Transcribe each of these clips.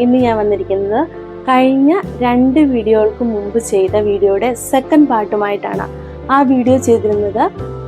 ഇന്ന് ഞാൻ വന്നിരിക്കുന്നത് കഴിഞ്ഞ 2 വീഡിയോകൾക്ക് മുമ്പ് ചെയ്ത വീഡിയോയുടെ സെക്കൻഡ് പാർട്ടുമായിട്ടാണ്. ആ വീഡിയോ ചെയ്തിരുന്നത്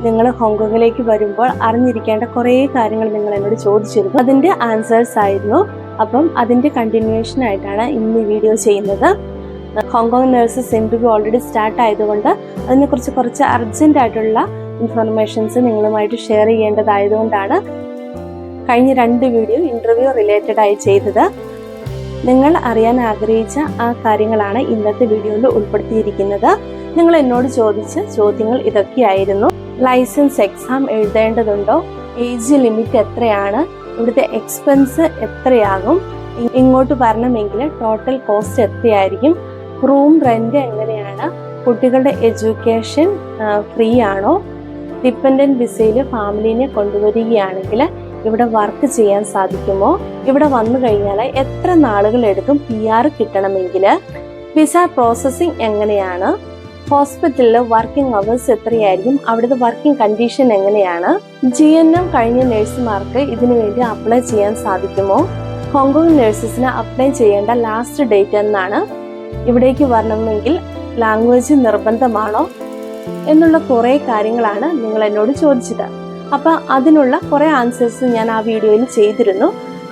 നിങ്ങൾ ഹോങ്കോങ്ങിലേക്ക് വരുമ്പോൾ അറിഞ്ഞിരിക്കേണ്ട കുറേ കാര്യങ്ങൾ നിങ്ങൾ എന്നോട് ചോദിച്ചിരുന്നു. അതിൻ്റെ ആൻസേഴ്സ് ആയിരുന്നു. അപ്പം അതിൻ്റെ കണ്ടിന്യൂവേഷൻ ആയിട്ടാണ് ഇന്ന് ഈ വീഡിയോ ചെയ്യുന്നത്. Hong Kong nurses interview already start ആയതുകൊണ്ട് അതിനെക്കുറിച്ച് കുറച്ച് അർജൻറ്റ് ആയിട്ടുള്ള ഇൻഫർമേഷൻസ് നിങ്ങളുമായിട്ട് ഷെയർ ചെയ്യേണ്ടതായതുകൊണ്ടാണ് കഴിഞ്ഞ 2 വീഡിയോ ഇൻ്റർവ്യൂ റിലേറ്റഡ് ആയി ചെയ്തത്. നിങ്ങൾ അറിയാൻ ആഗ്രഹിച്ച ആ കാര്യങ്ങളാണ് ഇന്നത്തെ വീഡിയോയിൽ ഉൾപ്പെടുത്തിയിരിക്കുന്നത്. നിങ്ങൾ എന്നോട് ചോദിച്ച ചോദ്യങ്ങൾ ഇതൊക്കെയായിരുന്നു. ലൈസൻസ് എക്സാം എഴുതേണ്ടതുണ്ടോ? ഏജ് ലിമിറ്റ് എത്രയാണ്? ഇവിടുത്തെ എക്സ്പെൻസ് എത്രയാകും? ഇങ്ങോട്ട് വരണമെങ്കിൽ ടോട്ടൽ കോസ്റ്റ് എത്രയായിരിക്കും? റൂം റെന്റ് എങ്ങനെയാണ്? കുട്ടികളുടെ എഡ്യൂക്കേഷൻ ഫ്രീ ആണോ? ഡിപ്പെൻഡൻറ്റ് വിസയിൽ ഫാമിലിനെ കൊണ്ടുവരികയാണെങ്കിൽ ഇവിടെ വർക്ക് ചെയ്യാൻ സാധിക്കുമോ? ഇവിടെ വന്നു കഴിഞ്ഞാൽ എത്ര നാളുകൾ എടുക്കും PR കിട്ടണമെങ്കിൽ? വിസ പ്രോസസ്സിംഗ് എങ്ങനെയാണ്? ഹോസ്പിറ്റലിൽ വർക്കിംഗ് അവേഴ്സ് എത്രയായിരിക്കും? അവിടുത്തെ വർക്കിംഗ് കണ്ടീഷൻ എങ്ങനെയാണ്? GNM കഴിഞ്ഞ നഴ്സുമാർക്ക് ഇതിനു വേണ്ടി അപ്ലൈ ചെയ്യാൻ സാധിക്കുമോ? ഹോങ്കോങ് നഴ്സസിന് അപ്ലൈ ചെയ്യേണ്ട ലാസ്റ്റ് ഡേറ്റ് എന്നാണ്? ഇവിടേക്ക് വരണമെങ്കിൽ ലാംഗ്വേജ് നിർബന്ധമാണോ? എന്നുള്ള കുറേ കാര്യങ്ങളാണ് നിങ്ങൾ എന്നോട് ചോദിച്ചത്. അപ്പം അതിനുള്ള കുറേ ആൻസേഴ്സ് ഞാൻ ആ വീഡിയോയിൽ ചെയ്തിരുന്നു.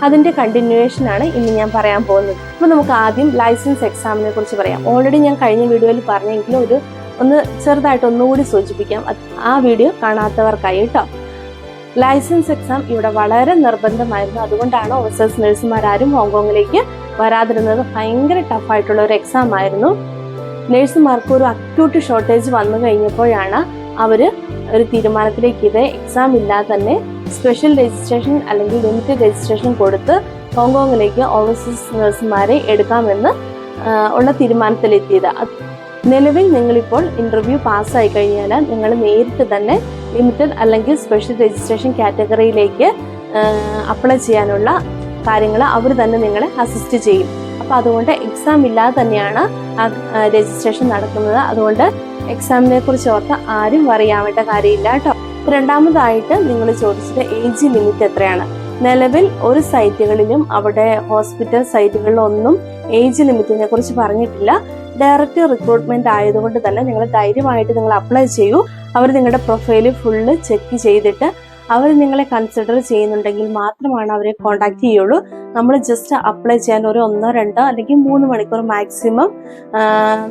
അതിൻ്റെ കണ്ടിന്യൂവേഷനാണ് ഇന്ന് ഞാൻ പറയാൻ പോകുന്നത്. അപ്പോൾ നമുക്ക് ആദ്യം ലൈസൻസ് എക്സാമിനെ കുറിച്ച് പറയാം. ഓൾറെഡി ഞാൻ കഴിഞ്ഞ വീഡിയോയിൽ പറഞ്ഞെങ്കിലും ഒന്ന് ചെറുതായിട്ട് ഒന്നുകൂടി സൂചിപ്പിക്കാം, ആ വീഡിയോ കാണാത്തവർക്കായി കേട്ടോ. ലൈസൻസ് എക്സാം ഇവിടെ വളരെ നിർബന്ധമായിരുന്നു. അതുകൊണ്ടാണ് ഓഫീസേഴ്സ് നഴ്സുമാരും ഹോങ്കോങ്ങിലേക്ക് വരാതിരുന്നത്. ഭയങ്കര ടഫായിട്ടുള്ള ഒരു എക്സാം ആയിരുന്നു. നഴ്സുമാർക്ക് ഒരു അക്യൂട്ട് ഷോർട്ടേജ് വന്നു കഴിഞ്ഞപ്പോഴാണ് അവർ ഒരു തീരുമാനത്തിലേക്ക് ഇത് എക്സാം ഇല്ലാതെ തന്നെ സ്പെഷ്യൽ രജിസ്ട്രേഷൻ അല്ലെങ്കിൽ ലിമിറ്റഡ് രജിസ്ട്രേഷൻ കൊടുത്ത് ഹോങ്കോങ്ങിലേക്ക് ഓവർസീസ് നഴ്സുമാരെ എടുക്കാമെന്ന് ഉള്ള തീരുമാനത്തിലെത്തിയത്. നിലവിൽ നിങ്ങളിപ്പോൾ ഇൻ്റർവ്യൂ പാസ്സായി കഴിഞ്ഞാൽ നിങ്ങൾ നേരിട്ട് തന്നെ ലിമിറ്റഡ് അല്ലെങ്കിൽ സ്പെഷ്യൽ രജിസ്ട്രേഷൻ കാറ്റഗറിയിലേക്ക് അപ്ലൈ ചെയ്യാനുള്ള കാര്യങ്ങൾ അവർ തന്നെ നിങ്ങളെ അസിസ്റ്റ് ചെയ്യും. അപ്പോൾ അതുകൊണ്ട് എക്സാം ഇല്ലാതെ തന്നെയാണ് ആ രജിസ്ട്രേഷൻ നടക്കുന്നത്. അതുകൊണ്ട് എക്സാമിനെ കുറിച്ച് ഓർത്ത് ആരും അറിയാവേണ്ട കാര്യമില്ല കേട്ടോ. രണ്ടാമതായിട്ട് നിങ്ങൾ ചോദിച്ചത് ഏജ് ലിമിറ്റ് എത്രയാണ്? നിലവിൽ ഒരു സൈറ്റുകളിലും അവിടെ ഹോസ്പിറ്റൽ സൈറ്റുകളിലൊന്നും ഏജ് ലിമിറ്റിനെ കുറിച്ച് പറഞ്ഞിട്ടില്ല. ഡയറക്റ്റ് റിക്രൂട്ട്മെന്റ് ആയതുകൊണ്ട് തന്നെ നിങ്ങൾ ധൈര്യമായിട്ട് നിങ്ങൾ അപ്ലൈ ചെയ്യൂ. അവർ നിങ്ങളുടെ പ്രൊഫൈല് ഫുള്ള് ചെക്ക് ചെയ്തിട്ട് അവർ നിങ്ങളെ കൺസിഡർ ചെയ്യുന്നുണ്ടെങ്കിൽ മാത്രമാണ് അവരെ കോൺടാക്ട് ചെയ്യുള്ളൂ. നമ്മൾ ജസ്റ്റ് അപ്ലൈ ചെയ്യാൻ ഒരു 1, 2 അല്ലെങ്കിൽ 3 മണിക്കൂർ മാക്സിമം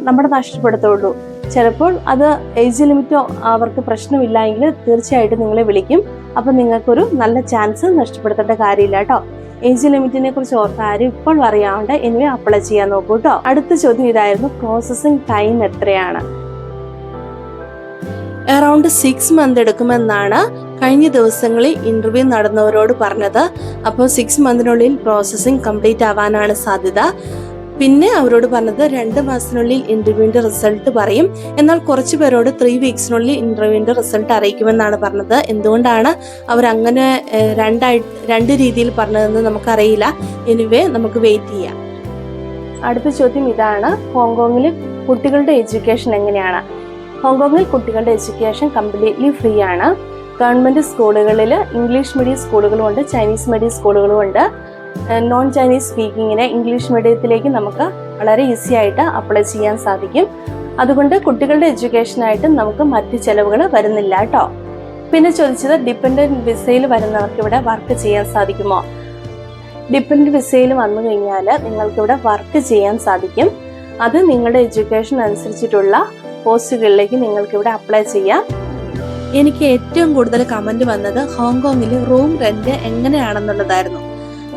നമ്മുടെ നഷ്ടപ്പെടുത്തുള്ളൂ. ചിലപ്പോൾ അത് ഏജ് ലിമിറ്റോ അവർക്ക് പ്രശ്നമില്ല എങ്കിൽ തീർച്ചയായിട്ടും നിങ്ങളെ വിളിക്കും. അപ്പം നിങ്ങൾക്കൊരു നല്ല ചാൻസ് നഷ്ടപ്പെടുത്തേണ്ട കാര്യമില്ല കേട്ടോ. ഏജ് ലിമിറ്റിനെ കുറിച്ച് ഓർത്ത് ആരും ഇപ്പോൾ അറിയാണ്ട് എനിവേ അപ്ലൈ ചെയ്യാൻ നോക്കൂ കേട്ടോ. അടുത്ത ചോദ്യം ഇതായിരുന്നു, പ്രോസസ്സിംഗ് ടൈം എത്രയാണ്? അറൗണ്ട് 6 മന്ത് എടുക്കുമെന്നാണ് കഴിഞ്ഞ ദിവസങ്ങളിൽ ഇന്റർവ്യൂ നടന്നവരോട് പറഞ്ഞത്. അപ്പോൾ 6 മന്തിനുള്ളിൽ പ്രോസസ്സിംഗ് കംപ്ലീറ്റ് ആവാനാണ് സാധ്യത. പിന്നെ അവരോട് പറഞ്ഞത് 2 മാസത്തിനുള്ളിൽ ഇന്റർവ്യൂവിന്റെ റിസൾട്ട് പറയും. എന്നാൽ കുറച്ച് പേരോട് 3 വീക്സിനുള്ളിൽ ഇന്റർവ്യൂവിന്റെ റിസൾട്ട് അറിയിക്കുമെന്നാണ് പറഞ്ഞത്. എന്തുകൊണ്ടാണ് അവരങ്ങനെ രണ്ട് രീതിയിൽ പറഞ്ഞതെന്ന് നമുക്കറിയില്ല. എനിവേ നമുക്ക് വെയിറ്റ് ചെയ്യാം. അടുത്ത ചോദ്യം ഇതാണ്, ഹോങ്കോങ്ങിൽ കുട്ടികളുടെ എഡ്യൂക്കേഷൻ എങ്ങനെയാണ്? ഹോങ്കോങ്ങിൽ കുട്ടികളുടെ എഡ്യൂക്കേഷൻ കംപ്ലീറ്റ്ലി ഫ്രീ ആണ്. ഗവൺമെന്റ് സ്കൂളുകളിൽ ഇംഗ്ലീഷ് മീഡിയം സ്കൂളുകളും ഉണ്ട്, ചൈനീസ് മീഡിയം സ്കൂളുകളും ഉണ്ട്. നോൺ ചൈനീസ് സ്പീക്കിങ്ങിന് ഇംഗ്ലീഷ് മീഡിയത്തിലേക്ക് നമുക്ക് വളരെ ഈസി ആയിട്ട് അപ്ലൈ ചെയ്യാൻ സാധിക്കും. അതുകൊണ്ട് കുട്ടികളുടെ എഡ്യൂക്കേഷനായിട്ട് നമുക്ക് മറ്റ് ചെലവുകൾ വരുന്നില്ല കേട്ടോ. പിന്നെ ചോദിച്ചത്, ഡിപ്പെൻഡൻറ്റ് വിസയിൽ വരുന്നവർക്ക് ഇവിടെ വർക്ക് ചെയ്യാൻ സാധിക്കുമോ? ഡിപ്പെൻഡൻറ്റ് വിസയിൽ വന്നു കഴിഞ്ഞാൽ നിങ്ങൾക്കിവിടെ വർക്ക് ചെയ്യാൻ സാധിക്കും. അത് നിങ്ങളുടെ എഡ്യൂക്കേഷൻ അനുസരിച്ചിട്ടുള്ള പോസ്റ്റുകളിലേക്ക് നിങ്ങൾക്കിവിടെ അപ്ലൈ ചെയ്യാം. എനിക്ക് ഏറ്റവും കൂടുതൽ കമന്റ് വന്നത് ഹോങ്കോങ്ങിൽ റൂം റെന്റ് എങ്ങനെയാണെന്നുള്ളതായിരുന്നു.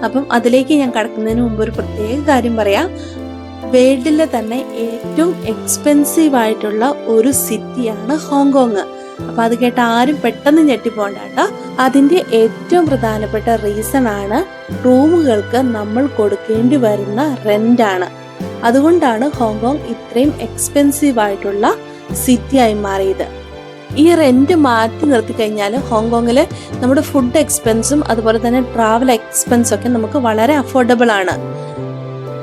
അപ്പം അതിലേക്ക് ഞാൻ കടക്കുന്നതിന് മുമ്പ് ഒരു പ്രത്യേക കാര്യം പറയാം. വേൾഡിലെ തന്നെ ഏറ്റവും എക്സ്പെൻസീവ് ആയിട്ടുള്ള ഒരു സിറ്റിയാണ് ഹോങ്കോങ്. അപ്പൊ അത് കേട്ട ആരും പെട്ടെന്ന് ഞെട്ടിപ്പോണ്ട കേട്ടോ. അതിന്റെ ഏറ്റവും പ്രധാനപ്പെട്ട റീസൺ ആണ് റൂമുകൾക്ക് നമ്മൾ കൊടുക്കേണ്ടി വരുന്ന റെന്റാണ്. അതുകൊണ്ടാണ് ഹോങ്കോങ് ഇത്രയും എക്സ്പെൻസീവ് ആയിട്ടുള്ള സിറ്റി ആയി മാറിയത്. ഈ റെന്റ് മാറ്റി നിർത്തി കഴിഞ്ഞാൽ ഹോങ്കോങ്ങിൽ നമ്മുടെ ഫുഡ് എക്സ്പെൻസും അതുപോലെ തന്നെ ട്രാവൽ എക്സ്പെൻസും ഒക്കെ നമുക്ക് വളരെ അഫോർഡബിൾ ആണ്.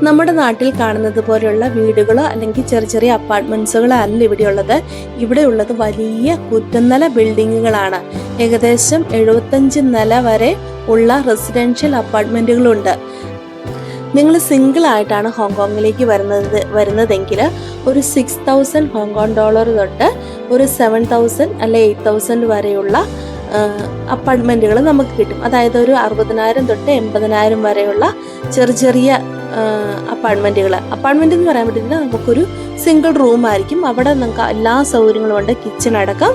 നമ്മുടെ നാട്ടിൽ കാണുന്നത് പോലെയുള്ള വീടുകളോ അല്ലെങ്കിൽ ചെറിയ ചെറിയ അപ്പാർട്ട്മെന്റ്സുകളോ അല്ല ഇവിടെയുള്ളത്. ഇവിടെയുള്ളത് വലിയ കുറ്റനില ബിൽഡിങ്ങുകളാണ്. ഏകദേശം 75 നില വരെ ഉള്ള റെസിഡൻഷ്യൽ അപ്പാർട്ട്മെന്റുകളുണ്ട്. നിങ്ങൾ സിംഗിൾ ആയിട്ടാണ് ഹോങ്കോങ്ങിലേക്ക് വരുന്നതെങ്കിൽ ഒരു $6,000 തൊട്ട് ഒരു 7,000 അല്ലെ 8,000 വരെയുള്ള അപ്പാർട്ട്മെൻറ്റുകൾ നമുക്ക് കിട്ടും. അതായത് ഒരു 60,000 തൊട്ട് 80,000 വരെയുള്ള ചെറിയ അപ്പാർട്ട്മെൻറ്റ് എന്ന് പറയാൻ പറ്റില്ല, നമുക്കൊരു സിംഗിൾ റൂം ആയിരിക്കും. അവിടെ നമുക്ക് എല്ലാ സൗകര്യങ്ങളും ഉണ്ട്, കിച്ചൺ അടക്കം,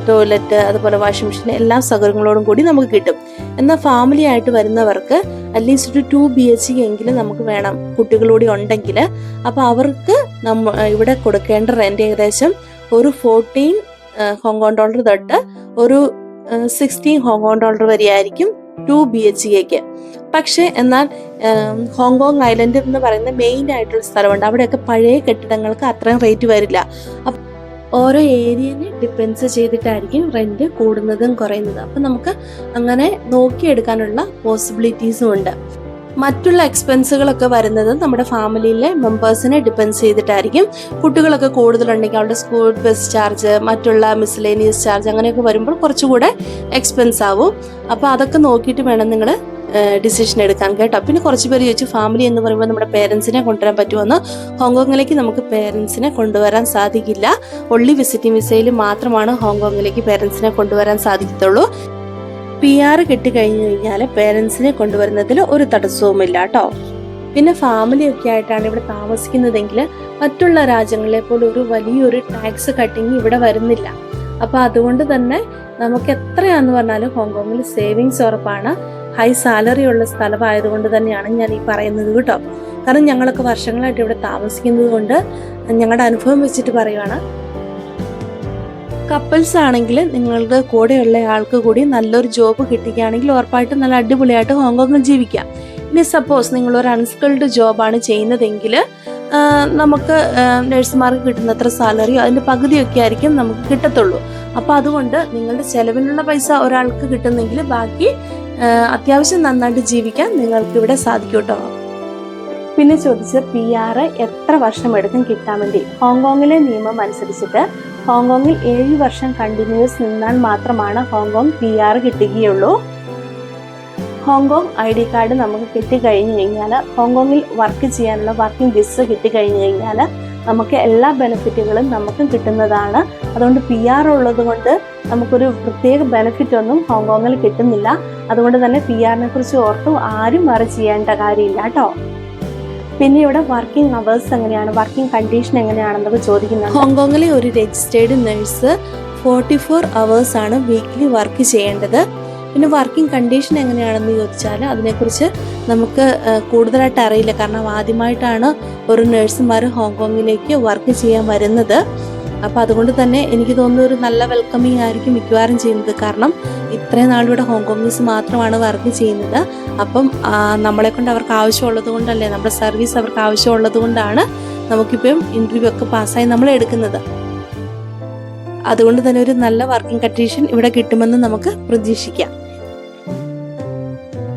ടോയ്ലറ്റ്, അതുപോലെ വാഷിംഗ് മെഷീൻ, എല്ലാ സൗകര്യങ്ങളോടും കൂടി നമുക്ക് കിട്ടും. എന്നാൽ ഫാമിലി ആയിട്ട് വരുന്നവർക്ക് അറ്റ്ലീസ്റ്റ് ഒരു 2 BHK എങ്കിലും നമുക്ക് വേണം, കുട്ടികളൂടി ഉണ്ടെങ്കിൽ. അപ്പോൾ അവർക്ക് ഇവിടെ കൊടുക്കേണ്ട റെൻ്റ് ഏകദേശം ഒരു $14 തൊട്ട് ഒരു $16 വരെയായിരിക്കും 2 BHK. പക്ഷേ എന്നാൽ ഹോങ്കോങ് ഐലൻഡ് എന്ന് പറയുന്ന മെയിൻ ആയിട്ടുള്ള സ്ഥലമുണ്ട്, അവിടെയൊക്കെ പഴയ കെട്ടിടങ്ങൾക്ക് അത്രയും റേറ്റ് വരില്ല. ഓരോ ഏരിയനെ ഡിപ്പെൻസ് ചെയ്തിട്ടായിരിക്കും റെൻറ്റ് കൂടുന്നതും കുറയുന്നതും. അപ്പം നമുക്ക് അങ്ങനെ നോക്കിയെടുക്കാനുള്ള പോസിബിലിറ്റീസും ഉണ്ട്. മറ്റുള്ള എക്സ്പെൻസുകളൊക്കെ വരുന്നത് നമ്മുടെ ഫാമിലിയിലെ മെമ്പേഴ്സിനെ ഡിപ്പെൻസ് ചെയ്തിട്ടായിരിക്കും. കുട്ടികളൊക്കെ കൂടുതലുണ്ടെങ്കിൽ അവരുടെ സ്കൂൾ ബസ് ചാർജ്, മറ്റുള്ള മിസ്ലേനിയസ് ചാർജ് അങ്ങനെയൊക്കെ വരുമ്പോൾ കുറച്ചുകൂടെ എക്സ്പെൻസ് ആവും. അപ്പോൾ അതൊക്കെ നോക്കിയിട്ട് വേണം നിങ്ങൾ ഡിസിഷൻ എടുക്കാൻ കേട്ടോ. പിന്നെ കുറച്ച് പേര് ചോദിച്ചു ഫാമിലി എന്ന് പറയുമ്പോൾ നമ്മുടെ പേരൻസിനെ കൊണ്ടുവരാൻ പറ്റുമെന്ന്. ഹോങ്കോങ്ങിലേക്ക് നമുക്ക് പേരൻസിനെ കൊണ്ടുവരാൻ സാധിക്കില്ല. ഒൺലി വിസിറ്റിംഗ് വിസയിൽ മാത്രമാണ് ഹോങ്കോങ്ങിലേക്ക് പേരൻസിനെ കൊണ്ടുവരാൻ സാധിക്കത്തുള്ളൂ. PR കിട്ടിക്കഴിഞ്ഞു കഴിഞ്ഞാൽ പേരൻസിനെ കൊണ്ടുവരുന്നതിൽ ഒരു തടസ്സവുമില്ല കേട്ടോ. പിന്നെ ഫാമിലിയൊക്കെ ആയിട്ടാണ് ഇവിടെ താമസിക്കുന്നതെങ്കിൽ മറ്റുള്ള രാജ്യങ്ങളെ പോലെ ഒരു വലിയൊരു ടാക്സ് കട്ടിങ് ഇവിടെ വരുന്നില്ല. അപ്പോൾ അതുകൊണ്ട് തന്നെ നമുക്ക് എത്രയാണെന്ന് പറഞ്ഞാലും ഹോങ്കോങ്ങിൽ സേവിങ്സ് ഉറപ്പാണ്. ഹൈ സാലറി ഉള്ള സ്ഥലമായതുകൊണ്ട് തന്നെയാണ് ഞാൻ ഈ പറയുന്നത് കേട്ടോ. കാരണം ഞങ്ങളൊക്കെ വർഷങ്ങളായിട്ട് ഇവിടെ താമസിക്കുന്നത് കൊണ്ട് ഞങ്ങളുടെ അനുഭവം വെച്ചിട്ട് പറയുവാണ്. കപ്പിൾസ് ആണെങ്കിൽ നിങ്ങളുടെ കൂടെയുള്ള ആൾക്ക് കൂടി നല്ലൊരു ജോബ് കിട്ടുകയാണെങ്കിൽ ഉറപ്പായിട്ടും നല്ല അടിപൊളിയായിട്ട് ഹോങ്കോങ്ങിൽ ജീവിക്കാം. ഇനി സപ്പോസ് നിങ്ങളൊരു അൺസ്കിൾഡ് ജോബാണ് ചെയ്യുന്നതെങ്കിൽ നമുക്ക് നഴ്സുമാർക്ക് കിട്ടുന്നത്ര സാലറിയോ അതിൻ്റെ പകുതിയൊക്കെ ആയിരിക്കും നമുക്ക് കിട്ടത്തുള്ളൂ. അപ്പോൾ അതുകൊണ്ട് നിങ്ങളുടെ ചെലവിനുള്ള പൈസ ഒരാൾക്ക് കിട്ടുന്നെങ്കിൽ ബാക്കി അത്യാവശ്യം നന്നായിട്ട് ജീവിക്കാൻ നിങ്ങൾക്ക് ഇവിടെ സാധിക്കും കേട്ടോ. പിന്നെ ചോദിച്ച് PR എത്ര വർഷം എടുക്കും കിട്ടാൻ വേണ്ടി. ഹോങ്കോങ്ങിലെ നിയമം അനുസരിച്ചിട്ട് ഹോങ്കോങ്ങിൽ 7 വർഷം കണ്ടിന്യൂസ് നിന്നാൽ മാത്രമാണ് ഹോങ്കോങ് PR കിട്ടുകയുള്ളൂ. ഹോങ്കോങ് ID കാർഡ് നമുക്ക് കിട്ടിക്കഴിഞ്ഞു കഴിഞ്ഞാൽ, ഹോങ്കോങ്ങിൽ വർക്ക് ചെയ്യാനുള്ള വർക്കിംഗ് വിസ കിട്ടിക്കഴിഞ്ഞു കഴിഞ്ഞാൽ നമുക്ക് എല്ലാ ബെനിഫിറ്റുകളും നമുക്കും കിട്ടുന്നതാണ്. അതുകൊണ്ട് PR ഉള്ളത് കൊണ്ട് നമുക്കൊരു പ്രത്യേക ബെനിഫിറ്റ് ഒന്നും ഹോങ്കോങ്ങിൽ കിട്ടുന്നില്ല. അതുകൊണ്ട് തന്നെ PR-നെ കുറിച്ച് ഓർത്തും ആരും വറി ചെയ്യേണ്ട കാര്യമില്ല കേട്ടോ. പിന്നെ ഇവിടെ വർക്കിംഗ് അവേഴ്സ് എങ്ങനെയാണ്, വർക്കിംഗ് കണ്ടീഷൻ എങ്ങനെയാണെന്നൊക്കെ ചോദിക്കുന്നുണ്ട്. ഹോങ്കോങ്ങിലെ ഒരു രജിസ്റ്റേർഡ് നഴ്സ് 44 hours ആണ് വീക്ക്ലി വർക്ക് ചെയ്യേണ്ടത്. പിന്നെ വർക്കിംഗ് കണ്ടീഷൻ എങ്ങനെയാണെന്ന് ചോദിച്ചാൽ അതിനെക്കുറിച്ച് നമുക്ക് കൂടുതലായിട്ട് അറിയില്ല. കാരണം ആദ്യമായിട്ടാണ് ഒരു നഴ്സുമാർ ഹോങ്കോങ്ങിലേക്ക് വർക്ക് ചെയ്യാൻ വരുന്നത്. അപ്പോൾ അതുകൊണ്ട് തന്നെ എനിക്ക് തോന്നുന്നു ഒരു നല്ല വെൽക്കമിങ് ആയിരിക്കും മിക്കവാറും ചെയ്യുന്നത്. കാരണം ഇത്രയും നാളിവിടെ ഹോങ്കോങ്ങീസ് മാത്രമാണ് വർക്ക് ചെയ്യുന്നത്. അപ്പം നമ്മളെ കൊണ്ട് അവർക്ക് ആവശ്യമുള്ളത് കൊണ്ടല്ലേ, നമ്മുടെ സർവീസ് അവർക്ക് ആവശ്യമുള്ളത് കൊണ്ടാണ് നമുക്കിപ്പം ഇൻ്റർവ്യൂ ഒക്കെ പാസ്സായി നമ്മളെ എടുക്കുന്നത്. അതുകൊണ്ട് തന്നെ ഒരു നല്ല വർക്കിംഗ് കണ്ടീഷൻ ഇവിടെ കിട്ടുമെന്ന് നമുക്ക് പ്രതീക്ഷിക്കാം.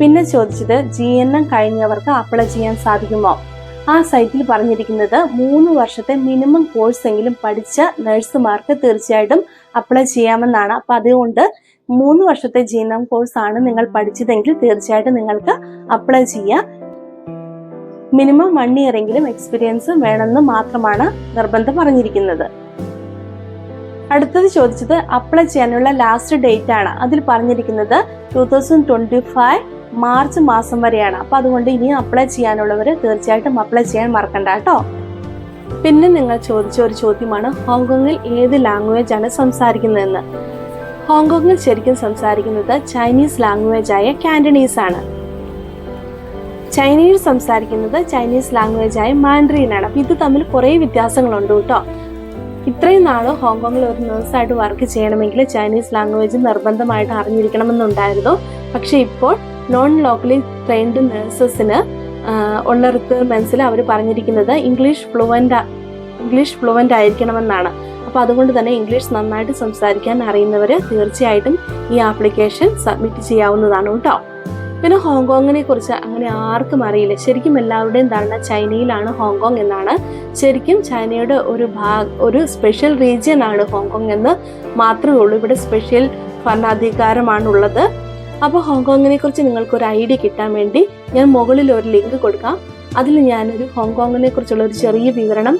പിന്നെ ചോദിച്ചത് GNM കഴിഞ്ഞവർക്ക് അപ്ലൈ ചെയ്യാൻ സാധിക്കുമോ? ആ സൈറ്റിൽ പറഞ്ഞിരിക്കുന്നത് 3 വർഷത്തെ മിനിമം കോഴ്സ് എങ്കിലും പഠിച്ച നഴ്സുമാർക്ക് തീർച്ചയായിട്ടും അപ്ലൈ ചെയ്യാമെന്നാണ്. അപ്പം അതുകൊണ്ട് 3 വർഷത്തെ GNM കോഴ്സാണ് നിങ്ങൾ പഠിച്ചതെങ്കിൽ തീർച്ചയായിട്ടും നിങ്ങൾക്ക് അപ്ലൈ ചെയ്യാം. മിനിമം 1 year എങ്കിലും എക്സ്പീരിയൻസ് വേണമെന്ന് മാത്രമാണ് നിർബന്ധം പറഞ്ഞിരിക്കുന്നത്. അടുത്തത് ചോദിച്ചത് അപ്ലൈ ചെയ്യാനുള്ള ലാസ്റ്റ് ഡേറ്റ് ആണ്. അതിൽ പറഞ്ഞിരിക്കുന്നത് 2025 മാർച്ച് മാസം വരെയാണ്. അപ്പം അതുകൊണ്ട് ഇനി അപ്ലൈ ചെയ്യാനുള്ളവർ തീർച്ചയായിട്ടും അപ്ലൈ ചെയ്യാൻ മറക്കണ്ട കേട്ടോ. പിന്നെ നിങ്ങൾ ചോദിച്ച ഒരു ചോദ്യമാണ് ഹോങ്കോങ്ങിൽ ഏത് ലാംഗ്വേജ് ആണ് സംസാരിക്കുന്നതെന്ന്. ഹോങ്കോങ്ങിൽ ശരിക്കും സംസാരിക്കുന്നത് ചൈനീസ് ലാംഗ്വേജായ കാൻഡനീസ് ആണ്. ചൈനീസ് സംസാരിക്കുന്നത് ചൈനീസ് ലാംഗ്വേജായ മാൻഡറിനാണ്. അപ്പം ഇത് തമ്മിൽ കുറേ വ്യത്യാസങ്ങളുണ്ട് കേട്ടോ. ഇത്രയും നാൾ ഹോങ്കോങ്ങിൽ ഒരു നേഴ്സായിട്ട് വർക്ക് ചെയ്യണമെങ്കിൽ ചൈനീസ് ലാംഗ്വേജ് നിർബന്ധമായിട്ട് അറിഞ്ഞിരിക്കണമെന്നുണ്ടായിരുന്നു. പക്ഷെ ഇപ്പോൾ നോൺ ലോക്കലി ട്രെയിൻഡ് നേഴ്സസിന് ഉള്ള റിക്വയർമെൻറ്റ്സിൽ അവർ പറഞ്ഞിരിക്കുന്നത് ഇംഗ്ലീഷ് ഫ്ലുവൻ്റ് ആയിരിക്കണമെന്നാണ്. അപ്പോൾ അതുകൊണ്ട് തന്നെ ഇംഗ്ലീഷ് നന്നായിട്ട് സംസാരിക്കാൻ അറിയുന്നവർ തീർച്ചയായിട്ടും ഈ ആപ്ലിക്കേഷൻ സബ്മിറ്റ് ചെയ്യാവുന്നതാണ് കേട്ടോ. പിന്നെ ഹോങ്കോങ്ങിനെ കുറിച്ച് അങ്ങനെ ആർക്കും അറിയില്ല. ശരിക്കും എല്ലാവരുടെയും ധാരണ ചൈനയിലാണ് ഹോങ്കോങ് എന്നാണ്. ശരിക്കും ചൈനയുടെ ഒരു സ്പെഷ്യൽ റീജിയൻ ആണ് ഹോങ്കോങ് എന്ന് മാത്രമേ ഉള്ളൂ. ഇവിടെ സ്പെഷ്യൽ ഭരണാധികാരമാണുള്ളത്. അപ്പോൾ ഹോങ്കോങ്ങിനെ കുറിച്ച് നിങ്ങൾക്കൊരു ഐഡിയ കിട്ടാൻ വേണ്ടി ഞാൻ മുകളിൽ ഒരു ലിങ്ക് കൊടുക്കാം. അതിൽ ഞാനൊരു ഹോങ്കോങ്ങിനെ കുറിച്ചുള്ള ഒരു ചെറിയ വിവരണം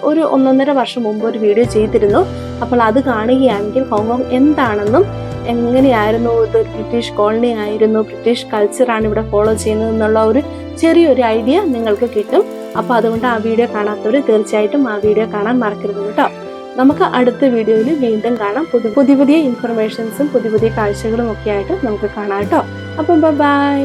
ഒരു 1.5 വർഷം മുമ്പ് ഒരു വീഡിയോ ചെയ്തിരുന്നു. അപ്പോൾ അത് കാണുകയാണെങ്കിൽ ഹോങ്കോങ് എന്താണെന്നും എങ്ങനെയായിരുന്നു, ഇത് ബ്രിട്ടീഷ് കോളനി ആയിരുന്നു, ബ്രിട്ടീഷ് കൾച്ചറാണ് ഇവിടെ ഫോളോ ചെയ്യുന്നത് എന്നുള്ള ഒരു ചെറിയൊരു ഐഡിയ നിങ്ങൾക്ക് കിട്ടും. അപ്പോൾ അതുകൊണ്ട് ആ വീഡിയോ കാണാത്തവർ തീർച്ചയായിട്ടും ആ വീഡിയോ കാണാൻ മറക്കരുത് കേട്ടോ. നമുക്ക് അടുത്ത വീഡിയോയിൽ വീണ്ടും കാണാം. പുതിയ ഇൻഫർമേഷൻസും പുതിയ കാഴ്ചകളും ഒക്കെ ആയിട്ട് നമുക്ക് കാണാം കേട്ടോ. അപ്പം ബൈ.